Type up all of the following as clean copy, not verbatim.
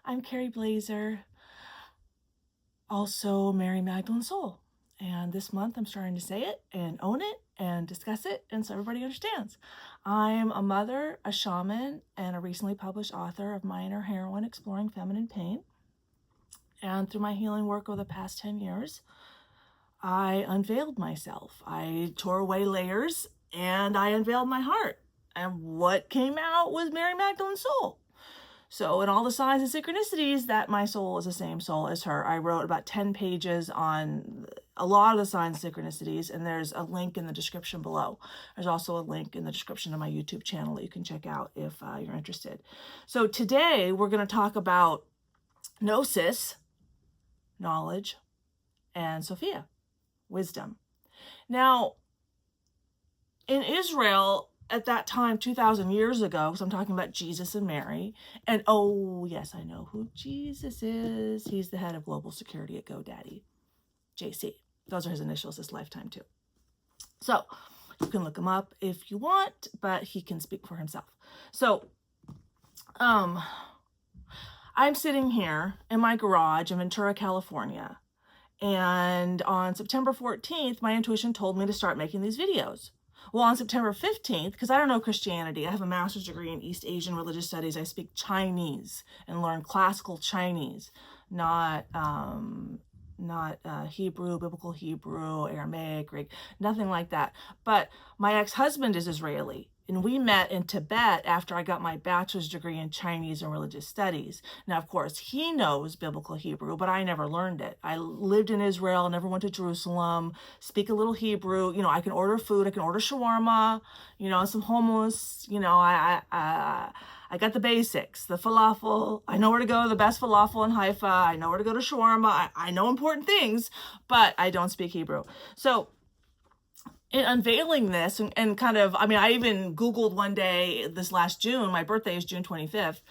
I'm Carrie Blazer, also Mary Magdalene Soul. And this month I'm starting to say it and own it and discuss it, and so everybody understands. I'm a mother, a shaman, and a recently published author of My Inner Heroine Exploring Feminine Pain. And through my healing work over the past 10 years, I unveiled myself. I tore away layers and I unveiled my heart. And what came out was Mary Magdalene Soul. So in all the signs and synchronicities, that my soul is the same soul as her. I wrote about 10 pages on a lot of the signs and synchronicities, and there's a link in the description below. There's also a link in the description of my YouTube channel that you can check out if you're interested. So today we're going to talk about gnosis, knowledge, and Sophia, wisdom. Now, in Israel, at that time, 2,000 years ago, so I'm talking about Jesus and Mary, and oh, yes, I know who Jesus is. He's the head of global security at GoDaddy, JC. Those are his initials this lifetime, too. So you can look him up if you want, but he can speak for himself. So I'm sitting here in my garage in Ventura, California, and on September 14th, my intuition told me to start making these videos. Well, on September 15th, because I don't know Christianity, I have a master's degree in East Asian religious studies. I speak Chinese and learn classical Chinese, not Hebrew, biblical Hebrew, Aramaic, Greek, nothing like that. But my ex-husband is Israeli, and we met in Tibet after I got my bachelor's degree in Chinese and religious studies. Now, of course, he knows biblical Hebrew, but I never learned it. I lived in Israel, never went to Jerusalem, speak a little Hebrew. You know, I can order food. I can order shawarma, you know, some hummus. You know, I got the basics, the falafel. I know where to go to the best falafel in Haifa. I know where to go to shawarma. I know important things, but I don't speak Hebrew. So in unveiling this and kind of, I mean, I even Googled one day this last June, my birthday is June 25th,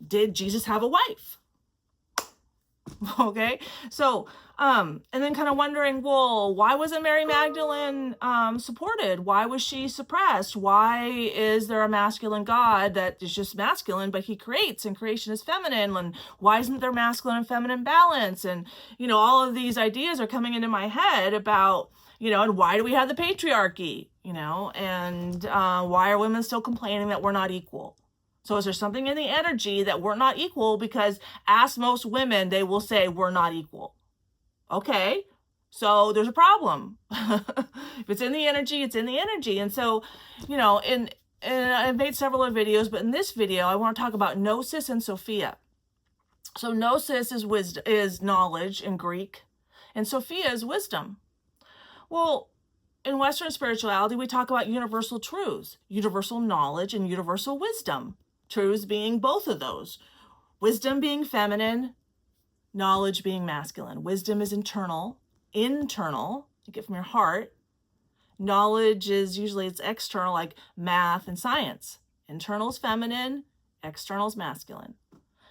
did Jesus have a wife? Okay, so, and then kind of wondering, well, why wasn't Mary Magdalene supported? Why was she suppressed? Why is there a masculine God that is just masculine, but he creates and creation is feminine? And why isn't there masculine and feminine balance? And, you know, all of these ideas are coming into my head about, you know, and why do we have the patriarchy, you know, and why are women still complaining that we're not equal? So is there something in the energy that we're not equal? Because ask most women, they will say we're not equal. Okay, so there's a problem. If it's in the energy, it's in the energy. And so, you know, and I've made several other videos, but in this video, I want to talk about gnosis and Sophia. So gnosis is wisdom, is knowledge in Greek, and Sophia is wisdom. Well, in Western spirituality, we talk about universal truths, universal knowledge, and universal wisdom. Truths being both of those. Wisdom being feminine, knowledge being masculine. Wisdom is internal, you get from your heart. Knowledge is usually it's external, like math and science. Internal is feminine, external is masculine.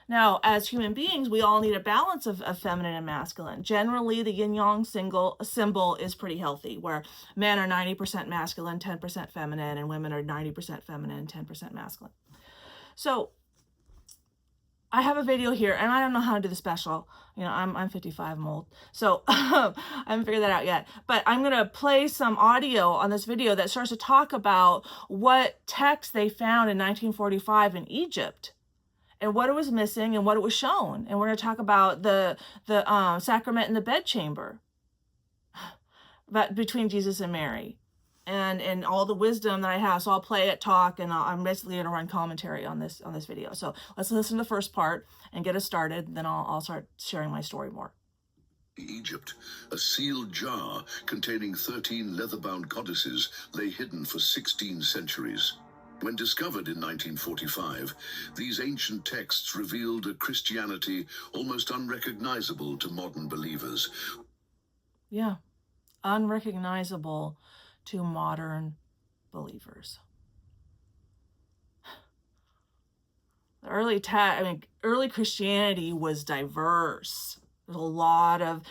Now, as human beings, we all need a balance of feminine and masculine. Generally, the yin-yang symbol is pretty healthy, where men are 90% masculine, 10% feminine, and women are 90% feminine, 10% masculine. So I have a video here, and I don't know how to do the special. You know, I'm 55, I'm old, so I haven't figured that out yet. But I'm going to play some audio on this video that starts to talk about what text they found in 1945 in Egypt, and what it was missing and what it was shown. And we're going to talk about the sacrament in the bedchamber, but between Jesus and Mary, and all the wisdom that I have. So I'll play it, talk, and I'm basically going to run commentary on this video. So let's listen to the first part and get us started. Then I'll start sharing my story more. Egypt, a sealed jar containing 13 leather-bound goddesses lay hidden for 16 centuries. When discovered in 1945, these ancient texts revealed a Christianity almost unrecognizable to modern believers. Yeah, unrecognizable to modern believers. The early Christianity was diverse. There's a lot of,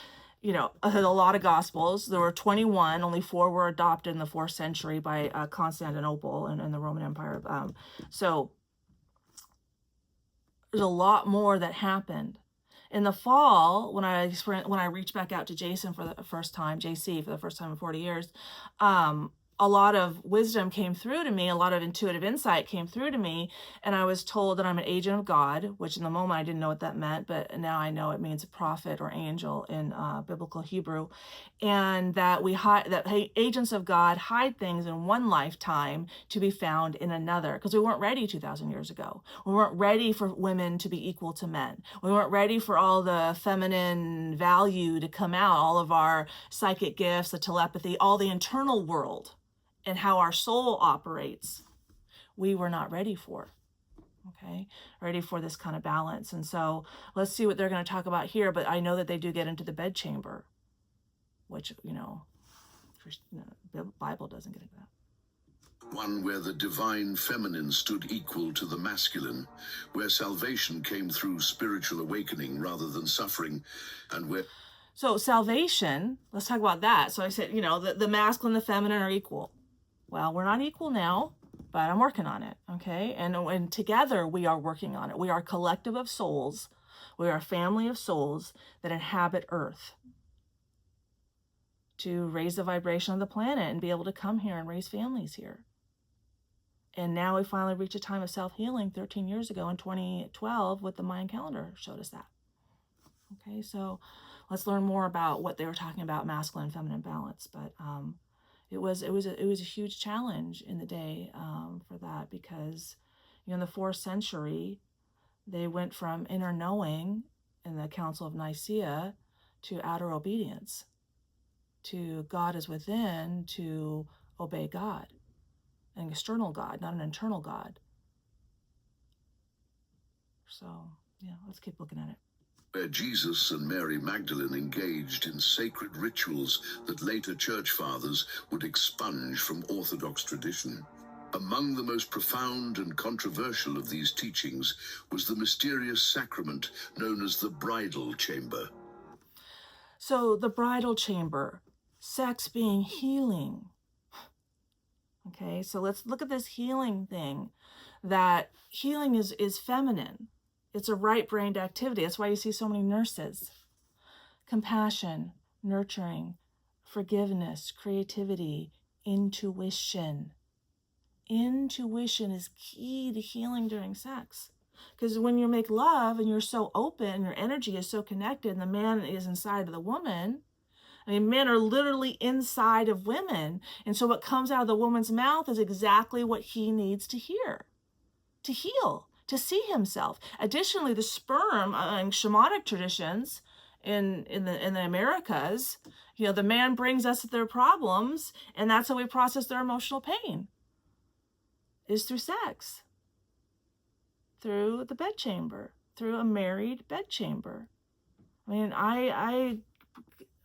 you know, a lot of gospels. There were 21, only 4 were adopted in the 4th century by Constantinople and the Roman Empire. So there's a lot more that happened. In the fall, when I reached back out to Jason for the first time, JC for the first time in 40 years, a lot of wisdom came through to me, a lot of intuitive insight came through to me, and I was told that I'm an agent of God, which in the moment I didn't know what that meant, but now I know it means a prophet or angel in biblical Hebrew, and that agents of God hide things in one lifetime to be found in another, because we weren't ready 2,000 years ago. We weren't ready for women to be equal to men. We weren't ready for all the feminine value to come out, all of our psychic gifts, the telepathy, all the internal world and how our soul operates. We were not ready for. Okay, ready for this kind of balance. And so let's see what they're going to talk about here. But I know that they do get into the bedchamber, which, the Bible doesn't get into that. One where the divine feminine stood equal to the masculine, where salvation came through spiritual awakening rather than suffering, and where... So salvation, let's talk about that. So I said, the masculine and the feminine are equal. Well, we're not equal now, but I'm working on it, okay? And together we are working on it. We are a collective of souls. We are a family of souls that inhabit Earth to raise the vibration of the planet and be able to come here and raise families here. And now we finally reach a time of self-healing 13 years ago in 2012 with the Mayan calendar showed us that. Okay, so let's learn more about what they were talking about, masculine and feminine balance. But it was a huge challenge in the day for that, because in the 4th century they went from inner knowing in the Council of Nicaea to outer obedience, to God is within, to obey God, an external God, not an internal God. So yeah, let's keep looking at it. Where Jesus and Mary Magdalene engaged in sacred rituals that later church fathers would expunge from Orthodox tradition. Among the most profound and controversial of these teachings was the mysterious sacrament known as the bridal chamber. So the bridal chamber, sex being healing. Okay, so let's look at this healing thing, that healing is feminine. It's a right-brained activity. That's why you see so many nurses. Compassion, nurturing, forgiveness, creativity, intuition. Intuition is key to healing during sex. Because when you make love and you're so open, your energy is so connected, and the man is inside of the woman. I mean, men are literally inside of women. And so what comes out of the woman's mouth is exactly what he needs to hear, to heal, to see himself. Additionally, the sperm in shamanic traditions in the Americas, the man brings us their problems, and that's how we process their emotional pain, is through sex, through the bedchamber, through a married bedchamber. I mean, I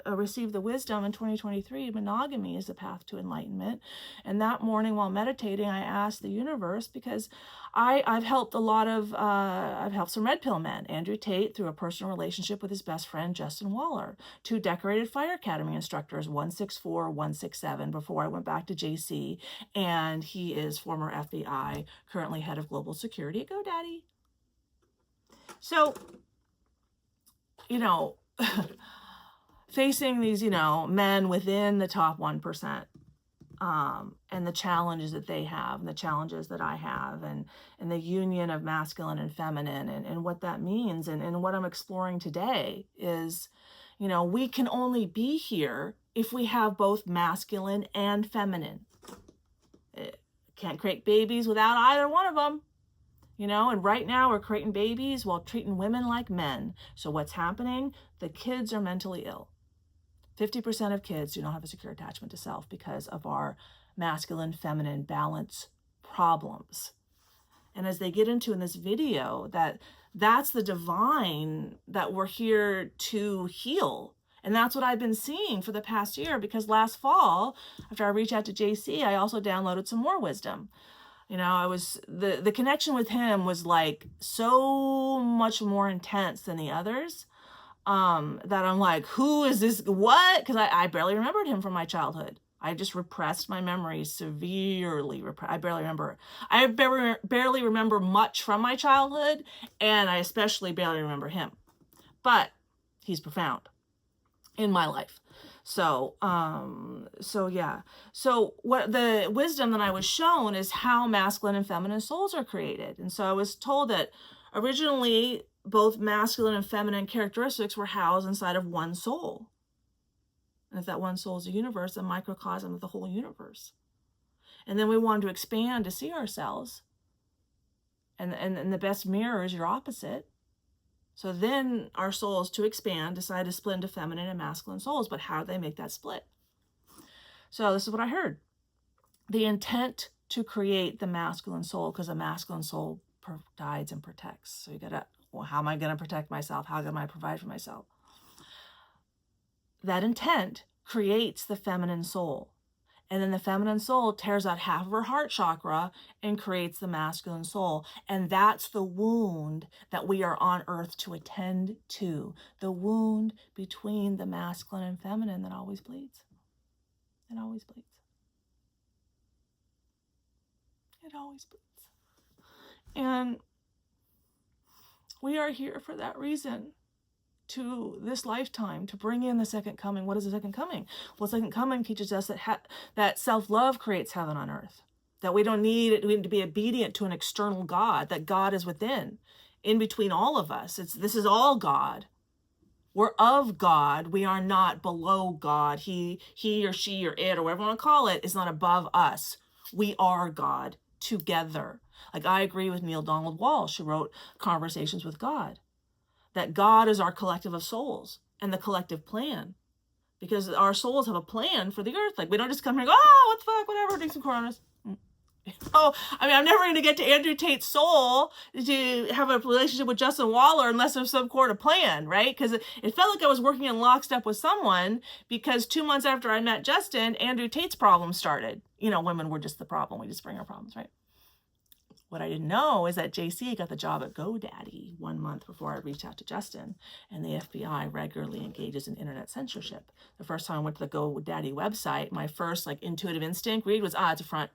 received the wisdom in 2023, monogamy is the path to enlightenment. And that morning while meditating, I asked the universe, because I've helped I've helped some red pill men, Andrew Tate through a personal relationship with his best friend, Justin Waller, 2 decorated Fire Academy instructors, 164, 167, before I went back to JC. And he is former FBI, currently head of global security. Go Daddy. So, facing these, men within the top 1%, and the challenges that they have, and the challenges that I have, and the union of masculine and feminine, and what that means, and what I'm exploring today is, we can only be here if we have both masculine and feminine. Can't create babies without either one of them. And right now we're creating babies while treating women like men. So what's happening? The kids are mentally ill. 50% of kids do not have a secure attachment to self because of our masculine-feminine balance problems. And as they get into in this video, that's the divine that we're here to heal. And that's what I've been seeing for the past year, because last fall, after I reached out to JC, I also downloaded some more wisdom. I was, the connection with him was like so much more intense than the others. That I'm like, who is this? What? Because I barely remembered him from my childhood. I just repressed my memories severely. I barely remember. Barely remember much from my childhood, and I especially barely remember him. But he's profound in my life. So yeah. So what the wisdom that I was shown is how masculine and feminine souls are created. And so I was told that originally both masculine and feminine characteristics were housed inside of one soul. And if that one soul is a universe, a microcosm of the whole universe. And then we wanted to expand to see ourselves. And the best mirror is your opposite. So then our souls, to expand, decide to split into feminine and masculine souls. But how do they make that split? So this is what I heard. The intent to create the masculine soul, because the masculine soul guides and protects. So you gotta, well, how am I going to protect myself? How am I provide for myself? That intent creates the feminine soul. And then the feminine soul tears out half of her heart chakra and creates the masculine soul. And that's the wound that we are on earth to attend to. The wound between the masculine and feminine that always bleeds. It always bleeds. It always bleeds. And we are here for that reason. To this lifetime, to bring in the second coming. What is the second coming? Well, the second coming teaches us that that self-love creates heaven on earth. That we don't need it, we need to be obedient to an external God. That God is within, in between all of us. This is all God. We're of God. We are not below God. He or she or it or whatever you want to call it is not above us. We are God together. Like I agree with Neil Donald Walsh, who wrote Conversations with God. That God is our collective of souls and the collective plan. Because our souls have a plan for the earth. Like we don't just come here and go, oh, what the fuck, whatever, drink some Coronas. Oh, I mean, I'm never going to get to Andrew Tate's soul to have a relationship with Justin Waller unless there's some sort of plan, right? Because it felt like I was working in lockstep with someone because 2 months after I met Justin, Andrew Tate's problem started. You know, women were just the problem. We just bring our problems, right? What I didn't know is that JC got the job at GoDaddy 1 month before I reached out to Justin, and the FBI regularly engages in internet censorship. The first time I went to the GoDaddy website, my first intuitive instinct read was, it's a front.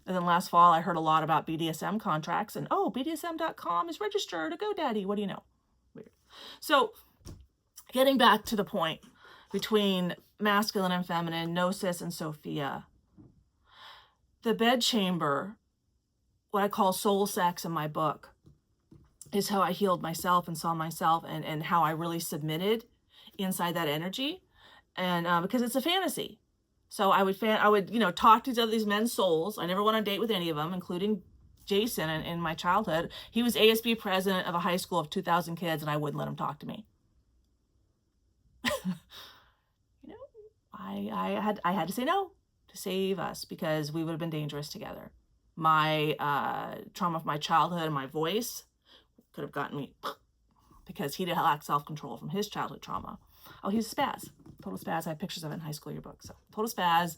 And then last fall, I heard a lot about BDSM contracts, and BDSM.com is registered to GoDaddy. What do you know? Weird. So getting back to the point between masculine and feminine, Gnosis and Sophia, the bedchamber, what I call soul sex in my book, is how I healed myself and saw myself and how I really submitted inside that energy. And because it's a fantasy. So I would talk to these men's souls. I never went on a date with any of them, including Jason in my childhood. He was ASB president of a high school of 2,000 kids, and I wouldn't let him talk to me. I had to say no to save us because we would have been dangerous together. My trauma of my childhood and my voice could have gotten me because he lacked self-control from his childhood trauma. Oh, he's a spaz. Total spaz. I have pictures of it in high school yearbook. So total spaz,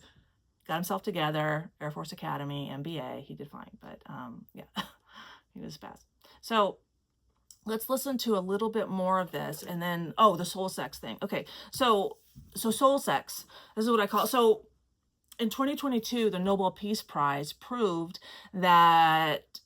got himself together, Air Force Academy, MBA. He did fine, but yeah, he was a spaz. So let's listen to a little bit more of this and then, the soul sex thing. Okay, so soul sex, this is what I call it. So in 2022, the Nobel Peace Prize proved that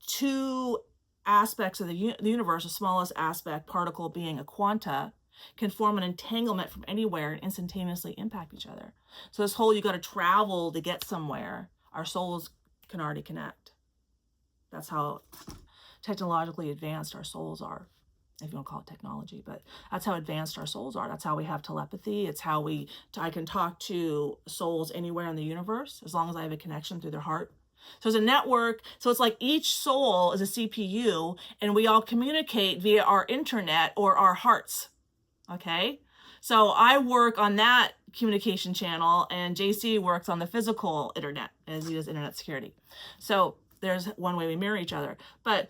2 aspects of the universe, the smallest aspect, particle being a quanta, can form an entanglement from anywhere and instantaneously impact each other. So this whole you got to travel to get somewhere, our souls can already connect. That's how technologically advanced our souls are. If you want to call it technology, but that's how advanced our souls are. That's how we have telepathy. It's how I can talk to souls anywhere in the universe as long as I have a connection through their heart. So it's a network. So it's like each soul is a CPU and we all communicate via our internet or our hearts. Okay. So I work on that communication channel and JC works on the physical internet as he does internet security. So there's one way we mirror each other, but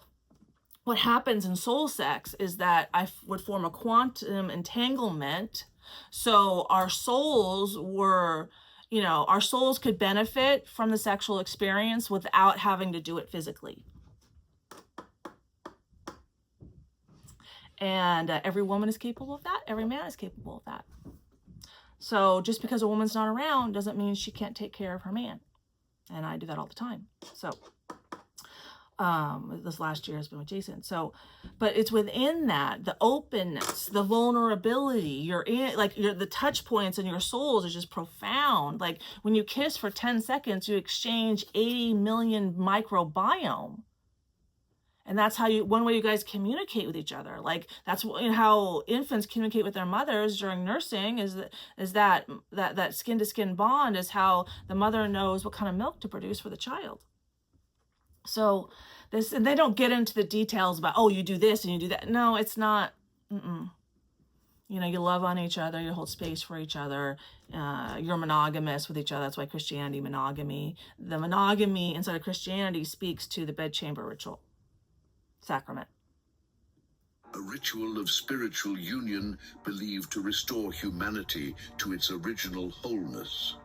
what happens in soul sex is that I would form a quantum entanglement. So our souls could benefit from the sexual experience without having to do it physically. And every woman is capable of that. Every man is capable of that. So just because a woman's not around doesn't mean she can't take care of her man. And I do that all the time. So this last year has been with Jason. So, but it's within that, the openness, the vulnerability, you're in, like the touch points in your souls is just profound. Like when you kiss for 10 seconds, you exchange 80 million microbiome. And that's how one way you guys communicate with each other. Like that's how infants communicate with their mothers during nursing is that skin to skin bond is how the mother knows what kind of milk to produce for the child. So and they don't get into the details about, oh, you do this and you do that. No, it's not. You love on each other, you hold space for each other, you're monogamous with each other. That's why Christianity, monogamy. The monogamy inside of Christianity speaks to the bedchamber ritual sacrament. A ritual of spiritual union believed to restore humanity to its original wholeness.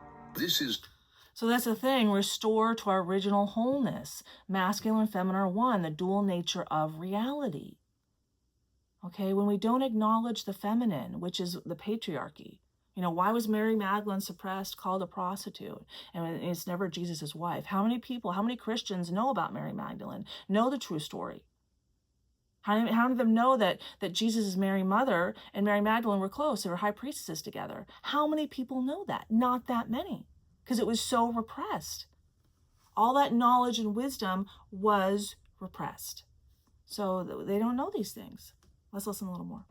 So that's the thing, restore to our original wholeness. Masculine and feminine are one, the dual nature of reality. Okay, when we don't acknowledge the feminine, which is the patriarchy. Why was Mary Magdalene suppressed, called a prostitute? And it's never Jesus's wife. How many Christians know about Mary Magdalene, know the true story? How many of them know that Jesus' Mary mother and Mary Magdalene were close? They were high priestesses together. How many people know that? Not that many, because it was so repressed. All that knowledge and wisdom was repressed. So they don't know these things. Let's listen a little more.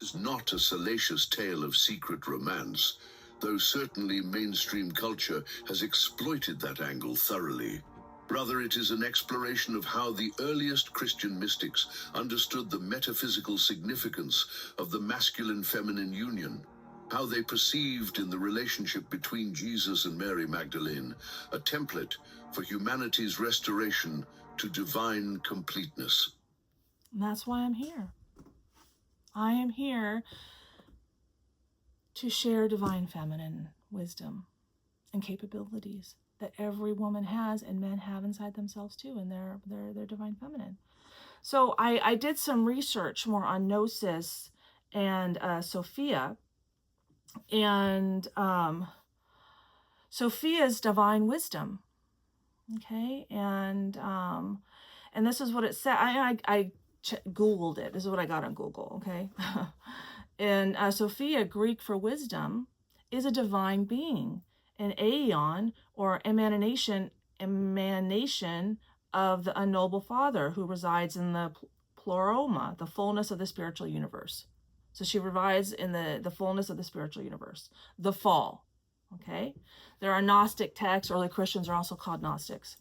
Is not a salacious tale of secret romance, though certainly mainstream culture has exploited that angle thoroughly. Rather, it is an exploration of how the earliest Christian mystics understood the metaphysical significance of the masculine-feminine union, how they perceived in the relationship between Jesus and Mary Magdalene a template for humanity's restoration to divine completeness. And that's why I'm here. I am here to share divine feminine wisdom and capabilities that every woman has and men have inside themselves too, and their divine feminine. So I did some research more on Gnosis and Sophia, and Sophia's divine wisdom. Okay, and this is what it said. I Googled it. This is what I got on Google. Okay, and Sophia, Greek for wisdom, is a divine being, an aeon or emanation of the unknowable Father who resides in the pleroma, the fullness of the spiritual universe. So she resides in the fullness of the spiritual universe, the fall. Okay, there are Gnostic texts. Early Christians are also called Gnostics.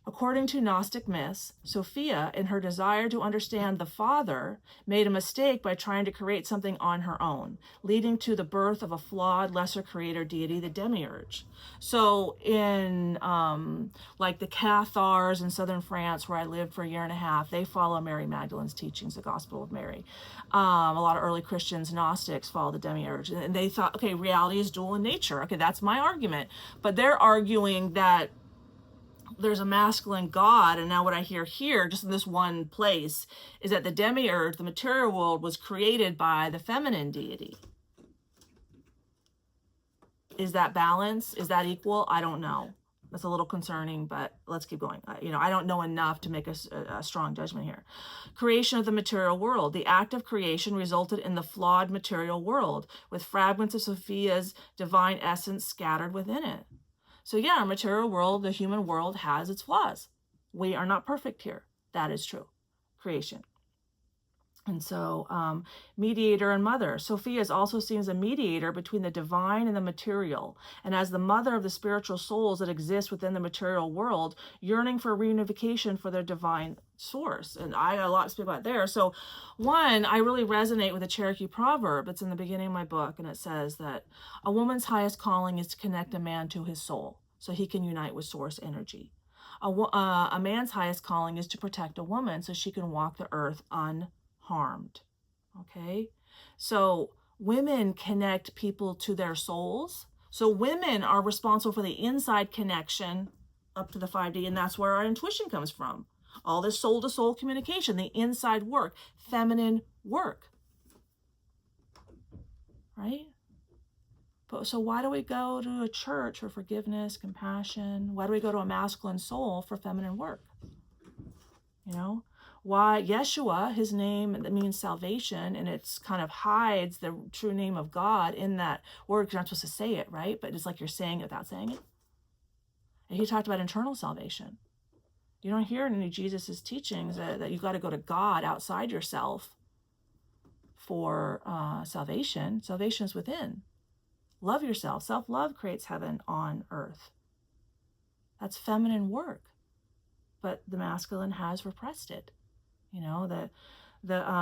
According to Gnostic myths, Sophia, in her desire to understand the Father, made a mistake by trying to create something on her own, leading to the birth of a flawed lesser creator deity, the Demiurge. So in like the Cathars in southern France, where I lived for a year and a half, they follow Mary Magdalene's teachings, the Gospel of Mary. A lot of early Christians, Gnostics, follow the Demiurge. And they thought, okay, reality is dual in nature. Okay, that's my argument. But they're arguing that there's a masculine God, and now what I hear here, just in this one place, is that the demiurge, the material world, was created by the feminine deity. Is that balance? Is that equal? I don't know. That's a little concerning, but let's keep going. I don't know enough to make a strong judgment here. Creation of the material world. The act of creation resulted in the flawed material world, with fragments of Sophia's divine essence scattered within it. So yeah, our material world, the human world, has its flaws. We are not perfect here. That is true. Creation. And so mediator and mother. Sophia is also seen as a mediator between the divine and the material, and as the mother of the spiritual souls that exist within the material world, yearning for reunification for their divine source. And I got a lot to speak about there. So one, I really resonate with a Cherokee proverb. It's in the beginning of my book, and it says that a woman's highest calling is to connect a man to his soul so he can unite with source energy. A man's highest calling is to protect a woman so she can walk the earth unharmed. Okay, so women connect people to their souls. So women are responsible for the inside connection up to the 5D, and that's where our intuition comes from. All this soul to soul communication, the inside work, feminine work. right? But so why do we go to a church for forgiveness, compassion? Why do we go to a masculine soul for feminine work? You know, why Yeshua, his name that means salvation, and it's kind of hides the true name of God in that word because you're not supposed to say it, right? But it's like you're saying it without saying it. And he talked about internal salvation. You don't hear in any of Jesus's teachings that you've got to go to God outside yourself for salvation. Salvation is within. Love yourself. Self-love creates heaven on earth. That's feminine work, but the masculine has repressed it. You know, the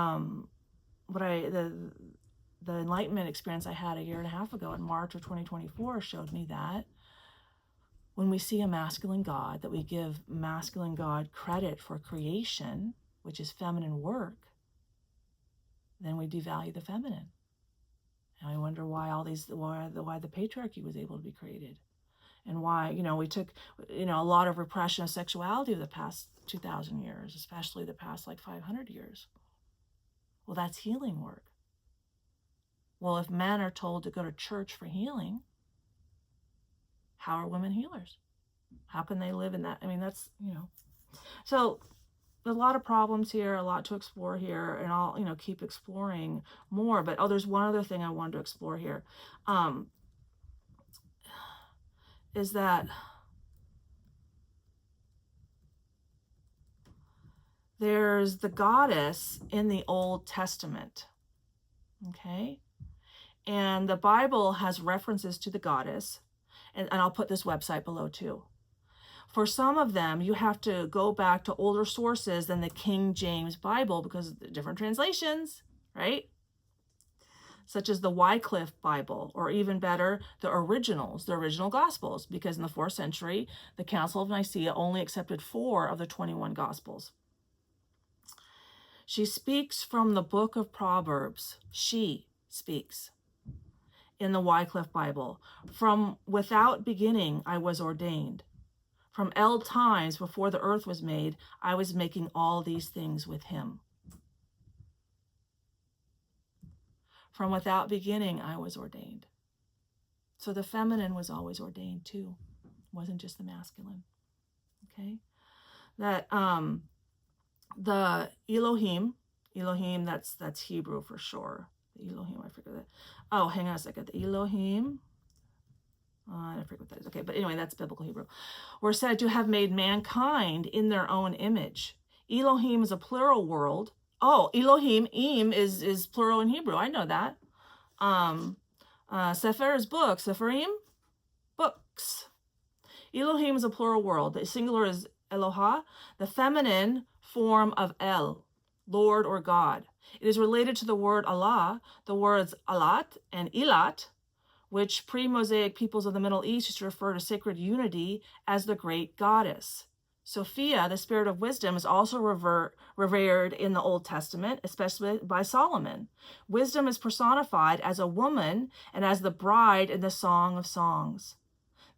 enlightenment experience I had a year and a half ago in March of 2024 showed me that when we see a masculine God, that we give masculine God credit for creation, which is feminine work, then we devalue the feminine. And I wonder why why the patriarchy was able to be created, and why, we took, a lot of repression of sexuality of the past 2,000 years, especially the past 500 years. Well, that's healing work. Well, if men are told to go to church for healing, how are women healers? How can they live in that? I mean, that's, So there's a lot of problems here, a lot to explore here, and I'll, keep exploring more. But, there's one other thing I wanted to explore here, is that there's the goddess in the Old Testament, okay? And the Bible has references to the goddess, and I'll put this website below too. For some of them, you have to go back to older sources than the King James Bible because of the different translations, right? Such as the Wycliffe Bible, or even better, the original Gospels, because in the 4th century, the Council of Nicaea only accepted 4 of the 21 Gospels. She speaks from the book of Proverbs. She speaks in the Wycliffe Bible. From without beginning, I was ordained. From eld times before the earth was made, I was making all these things with him. From without beginning, I was ordained. So the feminine was always ordained too. It wasn't just the masculine. Okay? That the Elohim, that's Hebrew for sure. The Elohim, I forget that. Oh, hang on a second. The Elohim, I forget what that is. Okay, but anyway, that's biblical Hebrew. Were said to have made mankind in their own image. Elohim is a plural word. Oh, Elohim, is plural in Hebrew. I know that. Sefer is book. Seferim, books. Elohim is a plural word. The singular is Eloha, the feminine form of El, Lord or God. It is related to the word Allah, the words Alat and Ilat, which pre-Mosaic peoples of the Middle East used to refer to sacred unity as the great goddess. Sophia, the spirit of wisdom, is also revered in the Old Testament, especially by Solomon. Wisdom is personified as a woman and as the bride in the Song of Songs.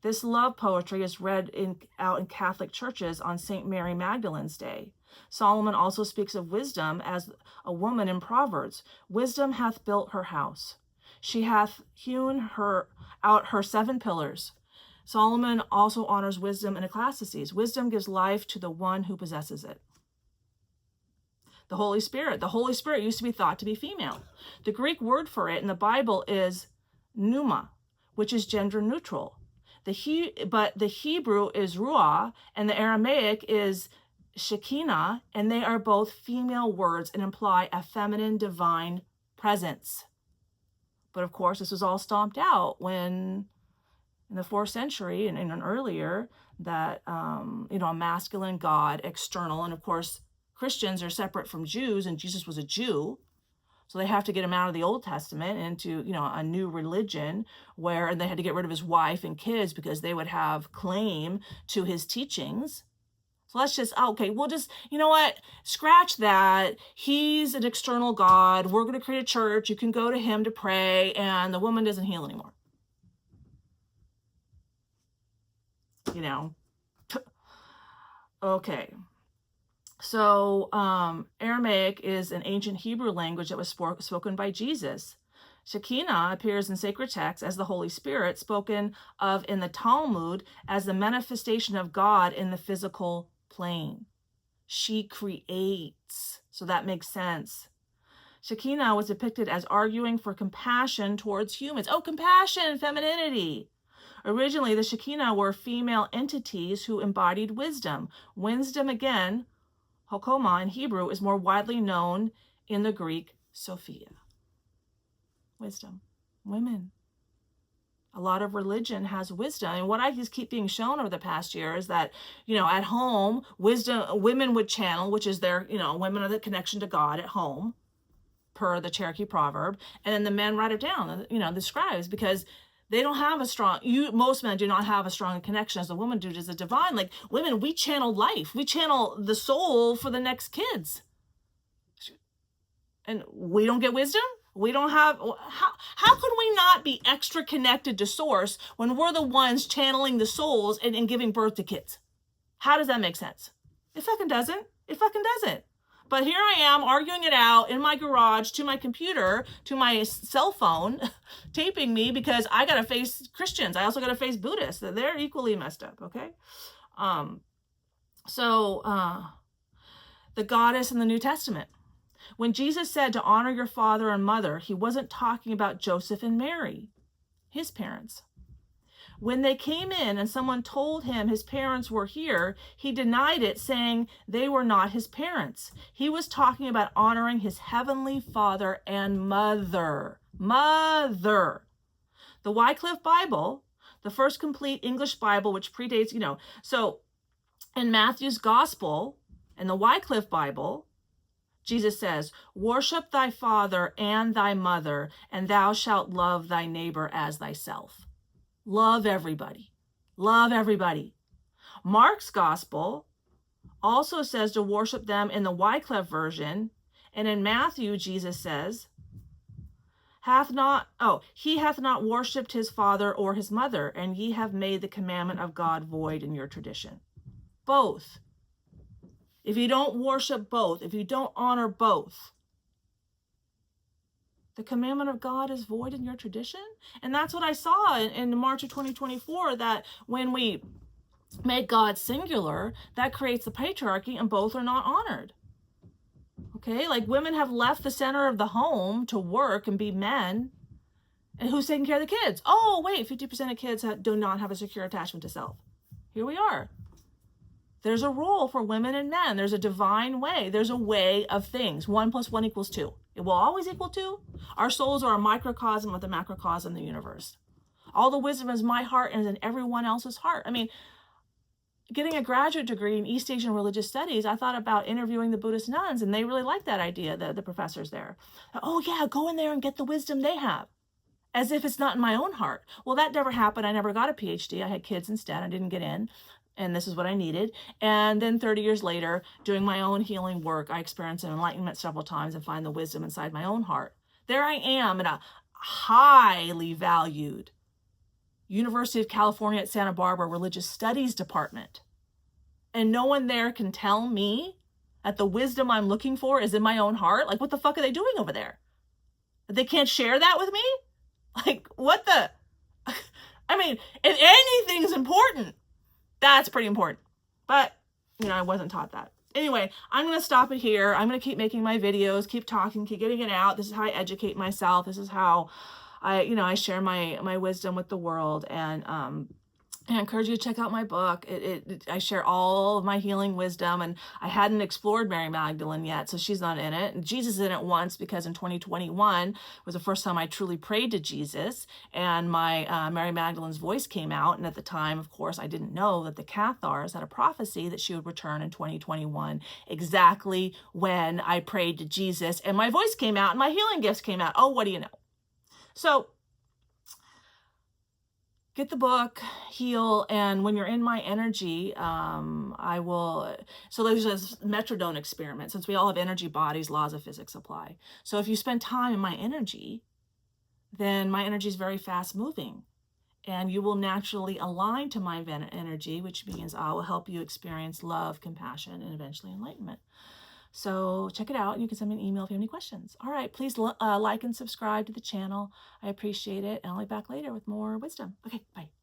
This love poetry is read out in Catholic churches on St. Mary Magdalene's Day. Solomon also speaks of wisdom as a woman in Proverbs. Wisdom hath built her house. She hath hewn out her 7 pillars. Solomon also honors wisdom in Ecclesiastes. Wisdom gives life to the one who possesses it. The Holy Spirit. The Holy Spirit used to be thought to be female. The Greek word for it in the Bible is pneuma, which is gender neutral. But the Hebrew is ruah, and the Aramaic is shekinah, and they are both female words and imply a feminine divine presence. But of course, this was all stomped out when, in the 4th century and earlier, that a masculine God, external, and of course, Christians are separate from Jews, and Jesus was a Jew. So they have to get him out of the Old Testament into, a new religion and they had to get rid of his wife and kids because they would have claim to his teachings. So let's just, we'll just, scratch that. He's an external God. We're going to create a church. You can go to him to pray, and the woman doesn't heal anymore. Okay. So Aramaic is an ancient Hebrew language that was spoken by Jesus. Shekinah appears in sacred texts as the Holy Spirit, spoken of in the Talmud as the manifestation of God in the physical plane. She creates, so that makes sense. Shekinah was depicted as arguing for compassion towards humans. Oh, compassion, femininity. Originally, the Shekinah were female entities who embodied wisdom. Wisdom, again, Hokoma in Hebrew, is more widely known in the Greek Sophia. Wisdom. Women. A lot of religion has wisdom. And what I just keep being shown over the past year is that, at home, wisdom, women would channel, which is their, women are the connection to God at home, per the Cherokee proverb. And then the men write it down, the scribes, because they don't have a strong, most men do not have a strong connection as a woman do to the divine. Like women, we channel life. We channel the soul for the next kids. And we don't get wisdom? We don't have, how can we not be extra connected to source when we're the ones channeling the souls and giving birth to kids? How does that make sense? It fucking doesn't. It fucking doesn't. But here I am arguing it out in my garage to my computer, to my cell phone, taping me because I got to face Christians. I also got to face Buddhists. They're equally messed up, okay? The goddess in the New Testament. When Jesus said to honor your father and mother, he wasn't talking about Joseph and Mary, his parents. When they came in and someone told him his parents were here, he denied it, saying they were not his parents. He was talking about honoring his heavenly father and mother. Mother. The Wycliffe Bible, the first complete English Bible, which predates, so in Matthew's Gospel and the Wycliffe Bible, Jesus says, worship thy father and thy mother, and thou shalt love thy neighbor as thyself. Love everybody. Love everybody. Mark's gospel also says to worship them in the Wycliffe version. And in Matthew, Jesus says, he hath not worshipped his father or his mother, and ye have made the commandment of God void in your tradition. Both. If you don't worship both, if you don't honor both, the commandment of God is void in your tradition. And that's what I saw in March of 2024, that when we make God singular, that creates the patriarchy and both are not honored. Okay, like women have left the center of the home to work and be men. And who's taking care of the kids? Oh, wait, 50% of kids do not have a secure attachment to self. Here we are. There's a role for women and men. There's a divine way. There's a way of things. 1 + 1 = 2. It will always equal 2. Our souls are a microcosm of the macrocosm of the universe. All the wisdom is my heart and is in everyone else's heart. I mean, getting a graduate degree in East Asian religious studies, I thought about interviewing the Buddhist nuns, and they really liked that idea, the professors there. Oh yeah, go in there and get the wisdom they have. As if it's not in my own heart. Well, that never happened. I never got a PhD. I had kids instead. I didn't get in. And this is what I needed. And then 30 years later, doing my own healing work, I experienced an enlightenment several times and find the wisdom inside my own heart. There I am in a highly valued University of California at Santa Barbara religious studies department. And no one there can tell me that the wisdom I'm looking for is in my own heart. Like, what the fuck are they doing over there? They can't share that with me? Like, what the? I mean, if anything's important, that's pretty important. But, I wasn't taught that. Anyway, I'm going to stop it here. I'm going to keep making my videos, keep talking, keep getting it out. This is how I educate myself. This is how I share my wisdom with the world. And I encourage you to check out my book. I share all of my healing wisdom, and I hadn't explored Mary Magdalene yet, so she's not in it. And Jesus is in it once, because in 2021 was the first time I truly prayed to Jesus, and my Mary Magdalene's voice came out. And at the time, of course, I didn't know that the Cathars had a prophecy that she would return in 2021, exactly when I prayed to Jesus, and my voice came out and my healing gifts came out. Oh, what do you know? So get the book, heal, and when you're in my energy, I will, so there's this metrodome experiment. Since we all have energy bodies, laws of physics apply. So if you spend time in my energy, then my energy is very fast moving, and you will naturally align to my energy, which means I will help you experience love, compassion, and eventually enlightenment. So check it out, and you can send me an email if you have any questions. All right, please like and subscribe to the channel. I appreciate it, and I'll be back later with more wisdom. Okay, bye.